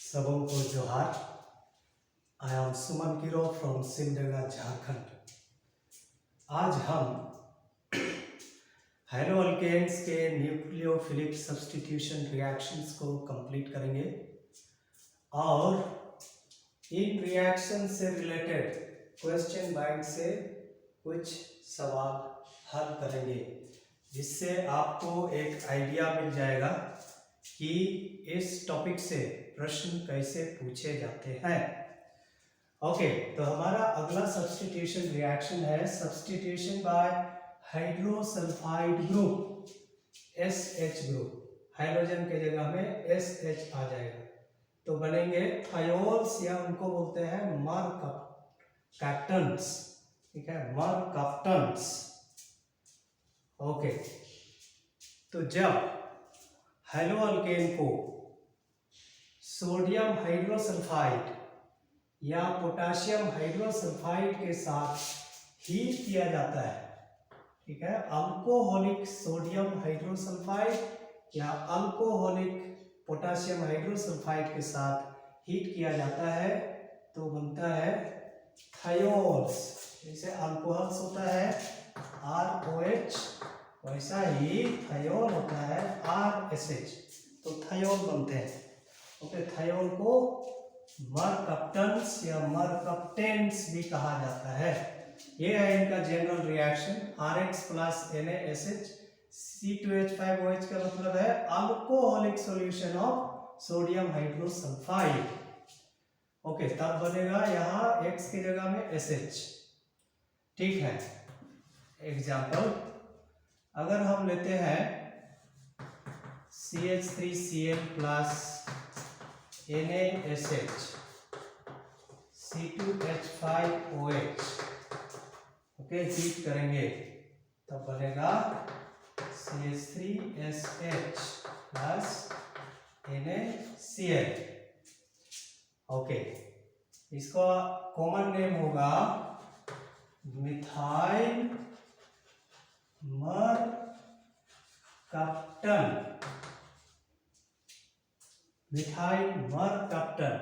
सबों को जोहार। I am Suman Kiro from Simdega Jharkhand. आज हम हेलो अल्केन्स के न्यूक्लियोफिलिक सब्स्टिट्यूशन रिएक्शंस को कंप्लीट करेंगे और इन रिएक्शन से रिलेटेड क्वेश्चन बैंक से कुछ सवाल हल करेंगे, जिससे आपको एक आइडिया मिल जाएगा कि इस टॉपिक से प्रश्न कैसे पूछे जाते हैं। ओके, तो हमारा अगला सब्स्टिट्यूशन रिएक्शन है substitution by hydrosulphide group, SH group. Hydrogen के जगह में SH आ जाएगा तो बनेंगे थायोल्स, या उनको बोलते हैं मरकप्टन्स। ठीक है, मरकप्टन्स। ओके, तो जब हेलो अल्केन को सोडियम हाइड्रोसल्फाइड या पोटेशियम हाइड्रोसल्फाइड के साथ हीट किया जाता है, ठीक है, अल्कोहलिक सोडियम हाइड्रोसल्फाइड या अल्कोहलिक पोटेशियम हाइड्रोसल्फाइड के साथ हीट किया जाता है तो बनता है थायोल्स। जैसे अल्कोहल्स होता है ROH, वैसा ही थायोल होता है RSH, तो थायोल बनते हैं। ओके, थायोल को मरकप्टन्स या मरकप्टेंस भी कहा जाता है। ये है इनका general reaction. RH plus NaSH C2H5OH का मतलब है alcoholic solution of sodium hydrosulphide. Okay, तब बनेगा यहाँ X की जगह में SH। ठीक है, एग्जाम्पल अगर हम लेते हैं CH3Cl plus NaSH C2H5OH, okay, heat करेंगे तब बनेगा CH3SH प्लस NaCl। ओके, इसका कॉमन नेम होगा मिथाइल मरकप्टन। मिथाइल मरकप्टन।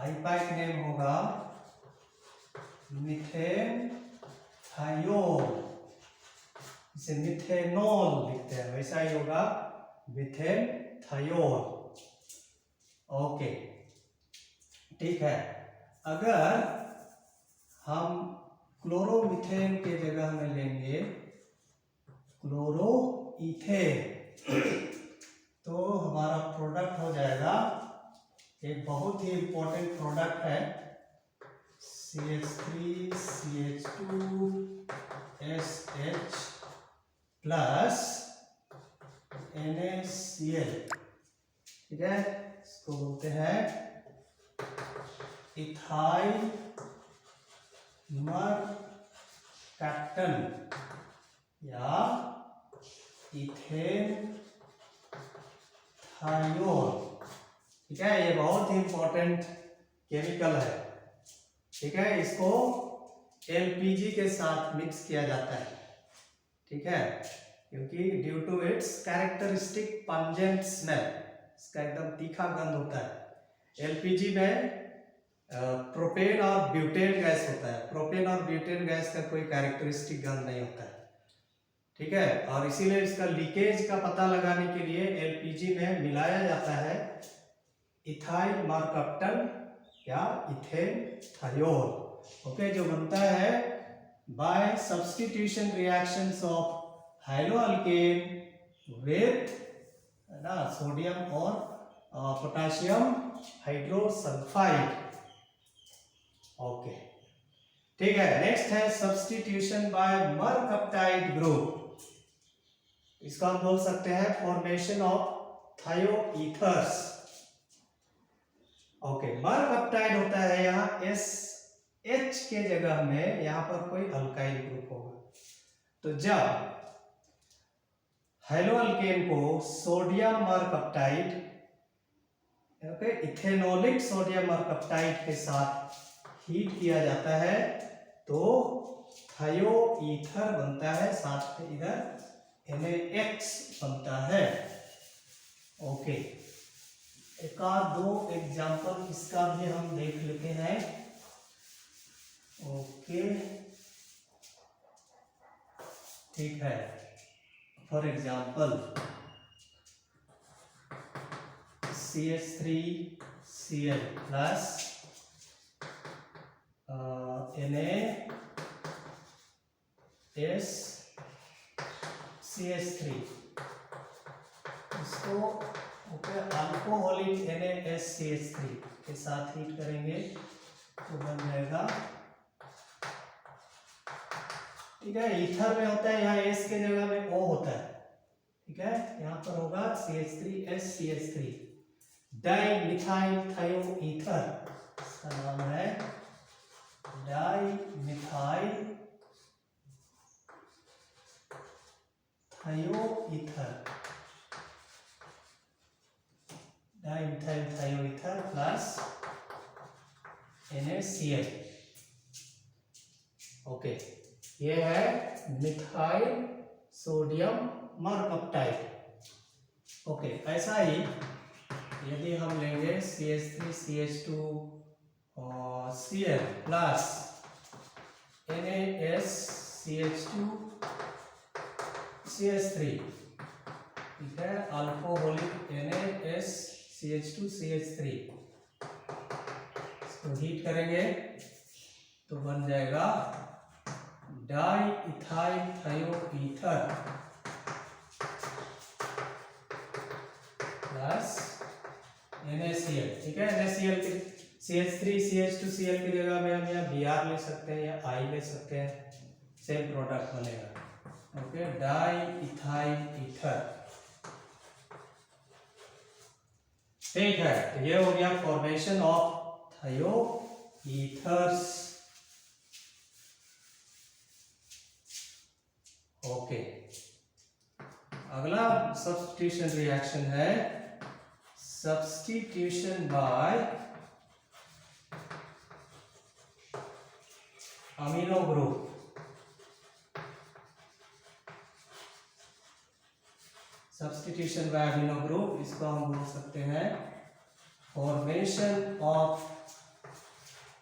आईपैक नेम होगा मिथेन थायोल। इसे मिथेनॉल लिखते हैं, वैसा ही होगा मिथेन थायोल। ओके, ठीक है। अगर हम क्लोरोमीथेन के जगह में लेंगे क्लोरोईथेन तो हमारा प्रोडक्ट हो जाएगा, एक बहुत ही इंपॉर्टेंट प्रोडक्ट है, CH3 CH2 SH plus NaCl। ठीक है, इसको बोलते हैं इथाइल मरकप्टन या इथेन थायोल। ठीक है, ये बहुत ही इंपॉर्टेंट केमिकल है। ठीक है, इसको LPG के साथ मिक्स किया जाता है। ठीक है, क्योंकि due to its characteristic pungent smell, इसका एकदम तीखा गंध होता है। LPG में प्रोपेन और ब्यूटेन गैस होता है। प्रोपेन और ब्यूटेन गैस का कोई कैरेक्टरिस्टिक गंध नहीं होता है। ठीक है, और इसीलिए इसका लीकेज का पता लगाने के लिए LPG में मिलाया जाता है इथाइल मरकप्टन या इथेन थायोल। ओके, जो बनता है by substitution reactions of hydroalkane with sodium और पोटेशियम हाइड्रोसल्फाइड। ओके, ठीक है। नेक्स्ट है सब्स्टिट्यूशन बाय मरकप्टाइड ग्रुप। इसको हम बोल सकते हैं फॉर्मेशन ऑफ थायोईथर्स। ओके, मरकप्टाइड होता है यहाँ SH के जगह में यहाँ पर कोई अल्काइल ग्रुप होगा। तो जब हेलोअल्केन को सोडियम मरकप्टाइड, ओके, इथेनॉलिक सोडियम मरकप्टाइड के साथ हीट किया जाता है तो थायोईथर बनता है, साथ में इधर NaX बनता है। ओके, एक आध दो एग्जाम्पल इसका भी हम देख लेते हैं। ओके, ठीक है। For example CH3Cl plus NaSCH3, इसको अल्कोहलिक NaSCH3 के साथ हीट करेंगे तो बन जाएगा, ठीक है। ईथर में होता है, यहाँ एस के जगह में O होता है, ठीक है। यहाँ पर होगा CH3SCH3, डाई मिथाइल थायो ईथर, इसका नाम है डाई मिथाइल थायो ईथर, डाई मिथाइल थायो ईथर प्लस NaCl। ओके, ये है मिथाइल सोडियम मरकप्टाइड। ओके, ऐसा ही यदि हम लेंगे CH3CH2Cl प्लस NaSCH2CH3, ठीक है, अल्कोहलिक NaSCH2CH3, इसको हीट करेंगे तो बन जाएगा डाई इथाइल थायो ईथर प्लस NaCl, ठीक है। NaCl के CH3CH2Cl की जगह में हम यहाँ Br ले सकते हैं या I ले सकते हैं, सेम प्रोडक्ट बनेगा। ओके, डाई इथाइल ईथर, ठीक है। तो ये हो गया formation of thioethers. Okay, अगला सब्स्टिट्यूशन रिएक्शन है substitution by amino group. Substitution by amino group, इसको हम बोल सकते हैं formation of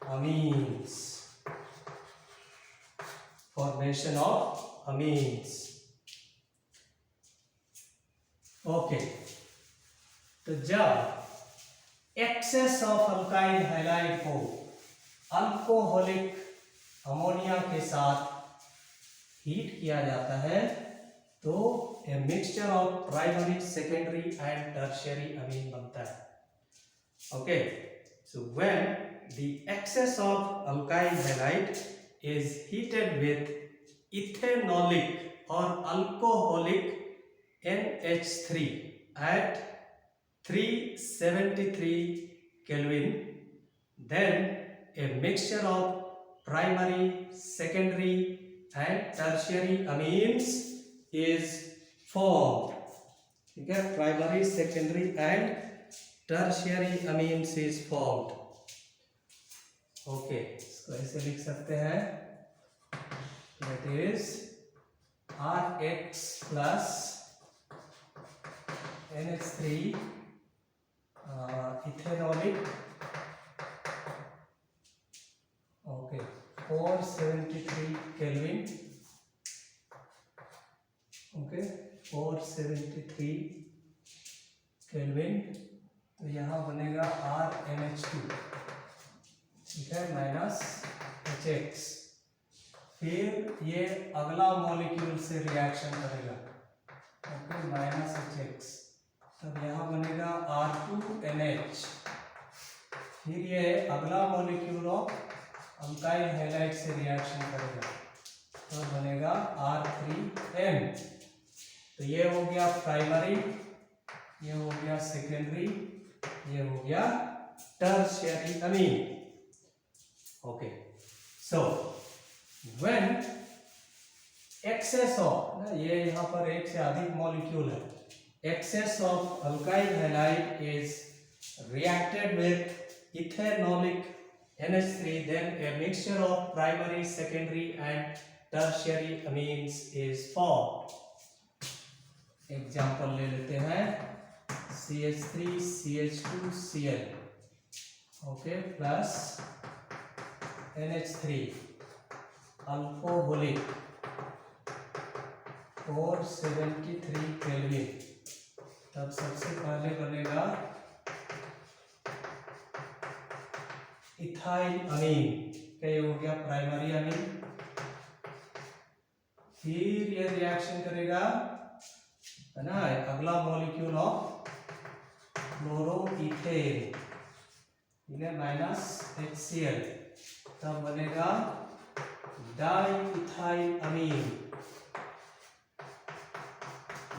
amines, formation of amines. Okay, तो जब एक्सेस ऑफ अल्काइल हैलाइड को अल्कोहलिक अमोनिया के साथ हीट किया जाता है तो a mixture of primary, secondary and tertiary अमीन बनता है। Okay, so when the excess of alkyl halide is heated with ethanolic और alcoholic NH3 at 373 Kelvin, then a mixture of primary, secondary and tertiary amines is formed, ठीक है। Primary, secondary and tertiary amines is formed। Okay, इसको ऐसे लिख सकते हैं, that is RH plus NH3 ethanolic, okay, 473 kelvin, okay, 473 kelvin. तो यहाँ बनेगा RNH2, ठीक है, माइनस HX। फिर ये अगला मॉलिक्यूल से रिएक्शन करेगा, ओके, माइनस HX। तब यहाँ बनेगा R2NH। फिर ये अगला मॉलिक्यूल ऑफ अल्काइल हैलाइड से रिएक्शन करेगा तो बनेगा R3N। तो ये हो गया प्राइमरी, ये हो गया सेकेंडरी, ये हो गया tertiary amine. Okay, so when excess of, ये यहाँ पर एक से अधिक मॉलिक्यूल है, excess of alkyl halide is reacted with ethanolic NH3, then a mixture of primary, secondary and tertiary amines is formed। Example ले लेते हैं CH3CH2Cl, okay, plus NH3 alcoholic 473 kelvin. तब सबसे पहले बनेगा इथाइल अमीन, क्या हो गया, प्राइमरी अमीन। फिर ये रिएक्शन करेगा, है ना, अगला molecule of chloroethane, minus HCl, तब बनेगा डाइइथाइल अमीन,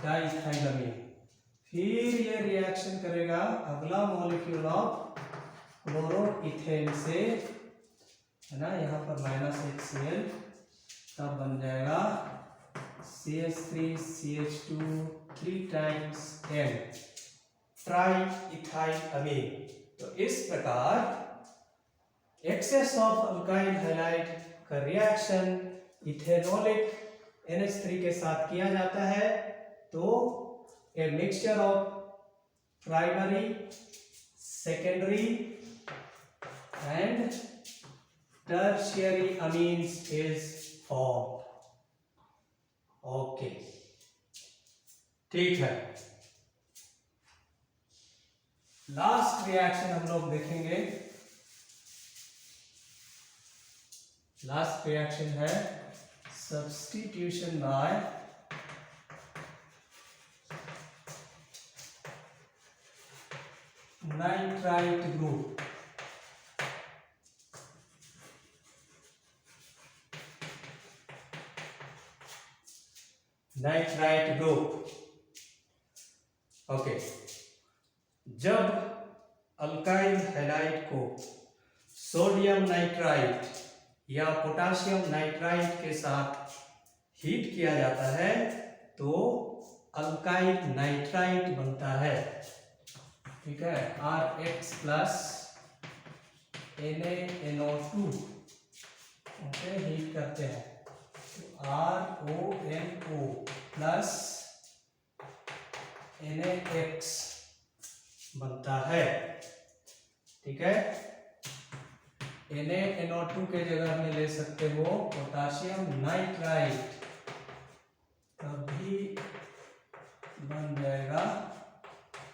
डाइइथाइल अमीन। फिर ये रिएक्शन करेगा अगला मॉलिक्यूल ऑफ क्लोरोइथेन से, है ना, यहाँ पर माइनस HCl, तब बन जाएगा CH3CH2 3 टाइम्स N, ट्राइइथाइल अमीन। तो इस प्रकार एक्सेस ऑफ अल्काइल हैलाइड का रिएक्शन इथेनॉलिक NH3 के साथ किया जाता है। तो a mixture of primary, secondary and tertiary amines is formed. Okay, ठीक है। लास्ट रिएक्शन हम लोग देखेंगे। लास्ट रिएक्शन है substitution by nitrite group. Nitrite group, okay. जब अल्काइल हैलाइड को सोडियम नाइट्राइट या पोटाशियम नाइट्राइट के साथ हीट किया जाता है तो अल्काइल नाइट्राइट बनता है, ठीक है। RH plus NaNO2, okay, heat करते हैं तो RONO प्लस NaX बनता है, ठीक है। NaNO2 के जगह में ले सकते हो पोटाशियम नाइट्राइट, तभी बन जाएगा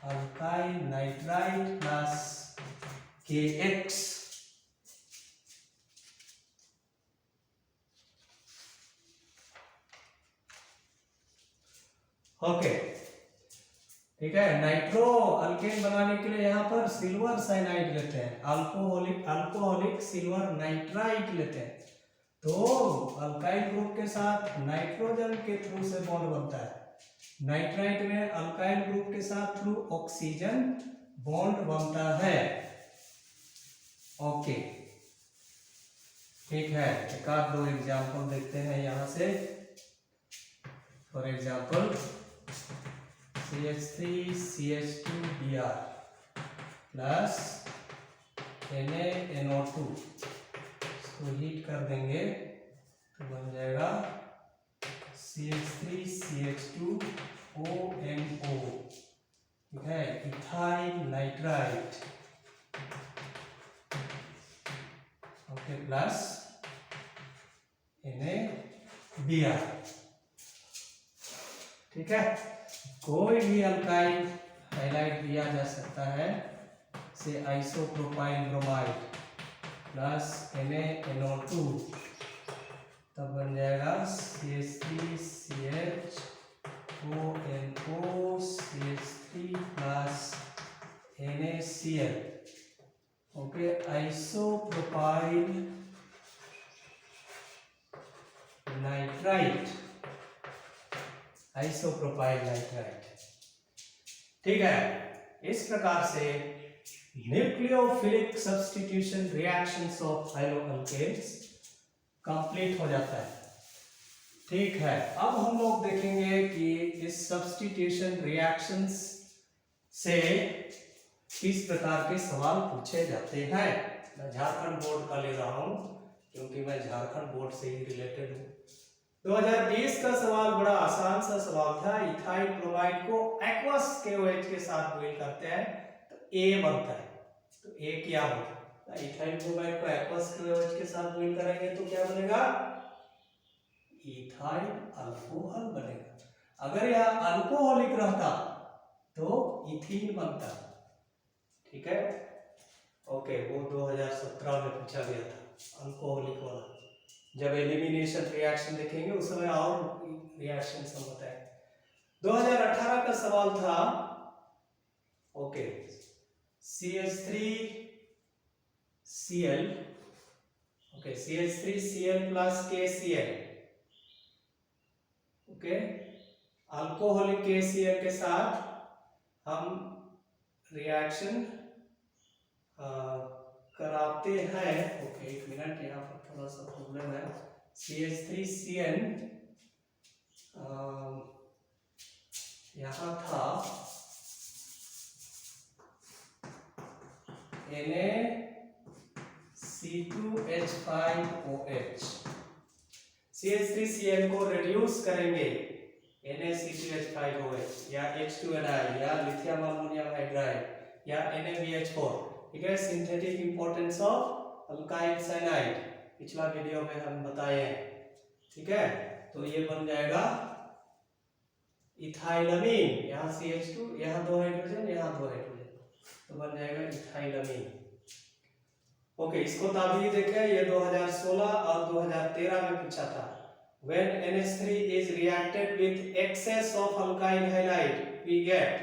alkyl nitrite plus KX। Okay, ठीक है। नाइट्रो अल्केन बनाने के लिए यहाँ पर सिल्वर साइनाइड लेते हैं, अल्कोहलिक सिल्वर नाइट्राइट लेते हैं। तो अल्काइल ग्रुप के साथ नाइट्रोजन के थ्रू से बॉन्ड बनता है। नाइट्राइट में अल्काइल ग्रुप के साथ थ्रू ऑक्सीजन बॉन्ड बनता है, ओके, ठीक है। एक आध दो एग्जाम्पल देखते हैं यहाँ से। For example CH3CH2Br plus NaNO2, इसको हीट कर देंगे तो बन जाएगा CH3CH2ONO, ठीक है, ethyl nitrite, okay, plus NaBr, ठीक है। कोई भी अल्काइल हाइलाइट दिया जा सकता है, से आइसोप्रोपाइल ब्रोमाइड प्लस NaNO2, तब बन जाएगा CH3CH2NO CH3 plus NaCl, okay, isopropyl nitrite, isopropyl nitrite, ठीक है। इस प्रकार से nucleophilic substitution reactions of hydroalkanes complete हो जाता है, ठीक है। अब हम लोग देखेंगे कि इस सब्स्टिट्यूशन रिएक्शंस से किस प्रकार के सवाल पूछे जाते हैं। मैं झारखंड बोर्ड का ले रहा हूं क्योंकि मैं झारखंड बोर्ड से ही रिलेटेड हूं, 2020 का सवाल बड़ा आसान सा सवाल था। इथाइल क्लोराइड को एक्वस KOH के साथ बॉइल करते हैं तो A बनता है। तो A क्या होगा? इथाइल क्लोराइड को एक्वस KOH के साथ बॉइल करेंगे तो क्या बनेगा? इथाइल अल्कोहल बनेगा। अगर यह अल्कोहलिक रहता तो इथीन बनता। ठीक है, ओके, वो 2017 में पूछा गया था अल्कोहलिक वाला। जब एलिमिनेशन रिएक्शन देखेंगे उस समय और रिएक्शन सब बताएंगे। 2018 का सवाल था, okay, CH3Cl, okay, CH3Cl plus KCl, okay, alcoholic KCl के साथ हम रिएक्शन कराते हैं। ओके, एक मिनट, यहाँ पर थोड़ा सा प्रॉब्लम है। CH3Cn यहाँ था Na(C2H5OH). CH3Cl को रिड्यूस करेंगे Na(C2H5OH) या H2Ni या लिथियम अमोनियम हाइड्राइड या NaBH4। ठीक है, synthetic importance of alkyl cyanide पिछला वीडियो में हम बताए हैं। ठीक है, तो ये बन जाएगा इथाइलमीन। यहाँ CH2, यहाँ 2 हाइड्रोजन, यहाँ 2 हाइड्रोजन, तो बन जाएगा इथाइलमीन। ओके, इसको ताबी देखें, ये 2016 और 2013 में पूछा था। When NH3 is reacted with excess of alkyl halide, we get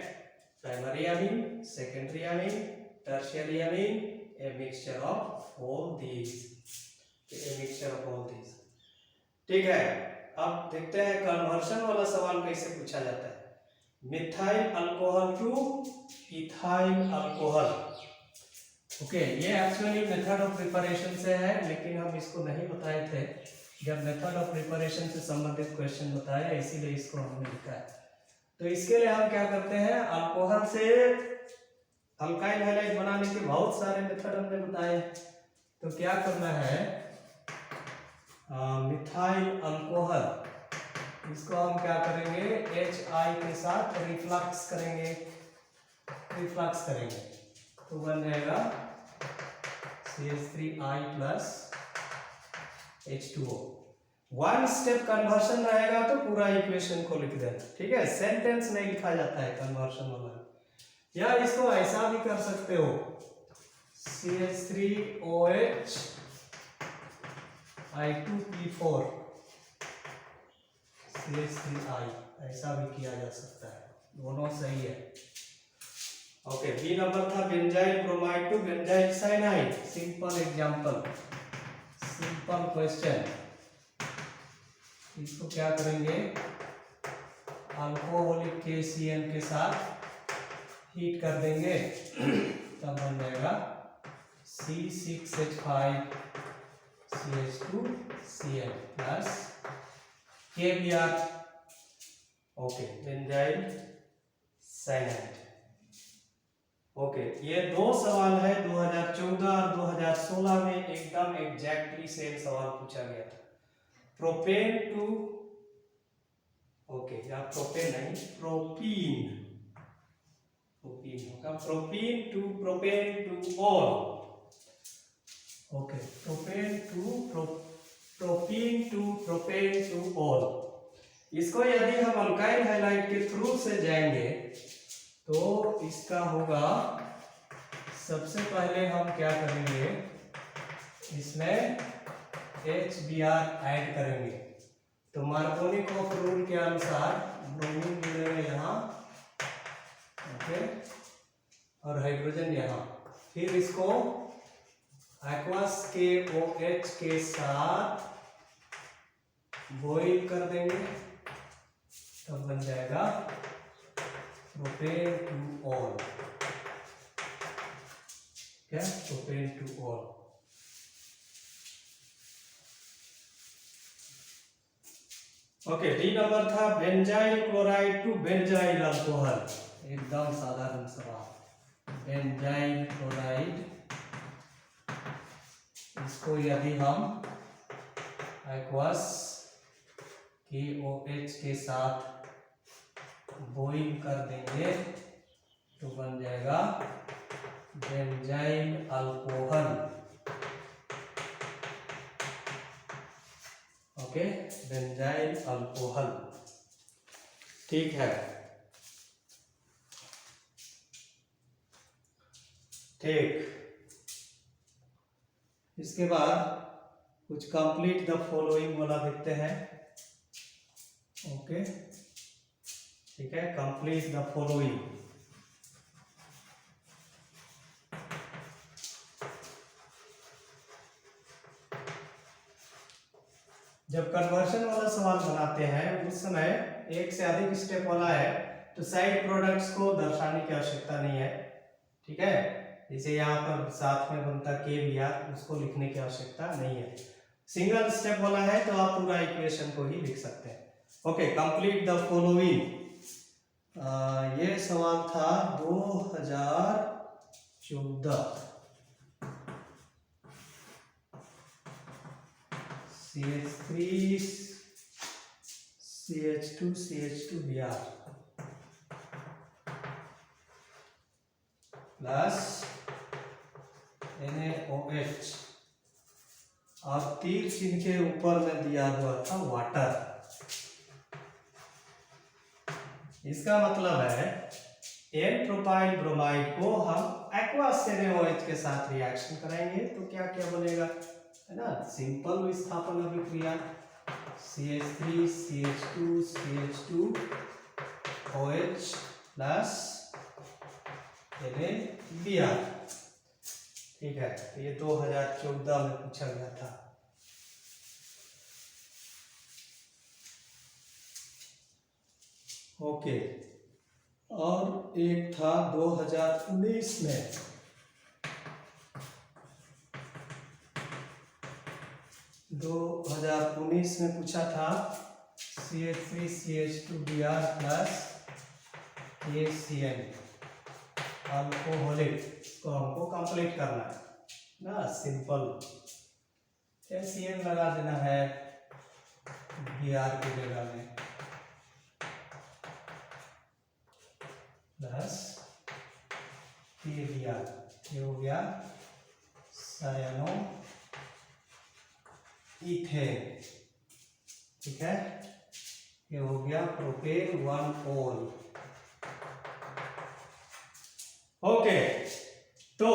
primary amine, secondary amine, tertiary amine, a mixture of all these, a mixture of all these। ठीक है, अब देखते हैं कन्वर्शन वाला सवाल कैसे पूछा जाता है। Methyl alcohol two ethyl alcohol. Okay, ये एक्चुअली मेथड ऑफ प्रिपरेशन से है, लेकिन हम इसको नहीं बताए थे जब मेथड ऑफ प्रिपरेशन से संबंधित क्वेश्चन बताया, इसीलिए इसको हमने लिखा है। तो इसके लिए हम क्या करते हैं, अल्कोहल से अल्काइल हैलाइड बनाने के बहुत सारे मेथड हमने बताए। तो क्या करना है, मिथाइल अल्कोहल, इसको हम क्या करेंगे, HI के साथ रिफ्लक्स करेंगे, तो बन जाएगा CH3I plus H2O। 1 step conversion रहेगा तो पूरा इक्वेशन को लिख देना। ठीक है, सेंटेंस नहीं लिखा जाता है कन्वर्शन वाला। या इसको ऐसा भी कर सकते हो, CH3OH I2P4 CH3I, ऐसा भी किया जा सकता है, दोनों सही है। ओके, बी नंबर था benzyl bromide to benzyl cyanide. Simple example, simple question. इसको क्या करेंगे, अल्कोहलिक KCl के साथ हीट कर देंगे, तब बन जाएगा C6H5CH2Cl plus KBr, okay, benzyl cyanide. Okay, ये 2 सवाल है 2014 और 2016 में एकदम एग्जैक्टली सेम सवाल पूछा गया था। प्रोपेन टू, ओके, या प्रोपेन नहीं, प्रोपीन होगा, propane two ol. Okay, propane two all. इसको यदि हम अल्काइल हैलाइड के थ्रू से जाएंगे तो इसका होगा, सबसे पहले हम क्या करेंगे, इसमें HBr ऐड करेंगे। तो मार्कोनी ऑफ रूल के अनुसार ब्रोमीन मिलेगा यहाँ, ओके, और हाइड्रोजन यहाँ। फिर इसको एक्वस KOH के साथ बॉइल कर देंगे, तब बन जाएगा प्रोपेन टू ऑल। क्या, propane two ol. Okay, D number था benzyl chloride to benzyl alcohol. एकदम साधारण सवाल, बेंजाइल क्लोराइड, इसको यदि हम एक्वस KOH के साथ बॉइल कर देंगे तो बन जाएगा benzyl alcohol. Okay, benzyl alcohol. ठीक है, ठीक। इसके बाद कुछ कंप्लीट द फॉलोइंग वाला देखते हैं। ओके, ठीक है, कंप्लीट द फॉलोइंग। जब कन्वर्शन वाला सवाल बनाते हैं उस समय एक से अधिक स्टेप वाला है तो साइड प्रोडक्ट्स को दर्शाने की आवश्यकता नहीं है। ठीक है, जैसे यहाँ पर साथ में बनता KBr, उसको लिखने की आवश्यकता नहीं है। सिंगल स्टेप वाला है तो आप पूरा इक्वेशन को ही लिख सकते हैं। Okay, complete the following. ये सवाल था 2014। CH3 CH2 CH2Br plus NaOH और तीर चिन्ह के ऊपर में दिया हुआ था वाटर। इसका मतलब है N प्रोपाइल ब्रोमाइड को हम एक्वस NaOH के साथ रिएक्शन कराएंगे तो क्या क्या बनेगा, है ना, सिंपल विस्थापन अभिक्रिया CH3 CH2 CH2OH plus NaBr। ठीक है, तो ये 2014 में पूछा गया था। ओके, और एक था 2019 में। 2019 में पूछा था CH3 CH2Br plus KCN alcoholic, तो हमको कंप्लीट करना है ना, सिंपल KCN लगा देना है Br की जगह में प्लस KBr, ये हो गया सायानो इथेन। ठीक है, ये हो गया प्रोपेन 1-ol। ओके, तो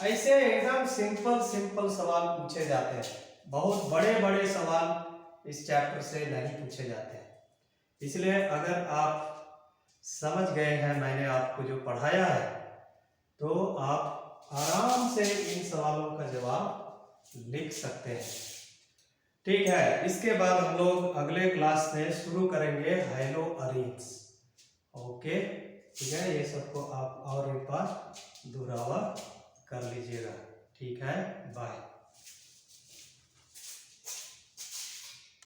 ऐसे एकदम सिंपल सिंपल सवाल पूछे जाते हैं, बहुत बड़े बड़े सवाल इस चैप्टर से नहीं पूछे जाते हैं। इसलिए अगर आप समझ गए हैं मैंने आपको जो पढ़ाया है तो आप आराम से इन सवालों का जवाब लिख सकते हैं। ठीक है, इसके बाद हम लोग अगले क्लास में शुरू करेंगे हैलो अरीन्स। ओके, ठीक है, ये सबको आप और एक बार दोहरावा कर लीजिएगा। ठीक है, बाय।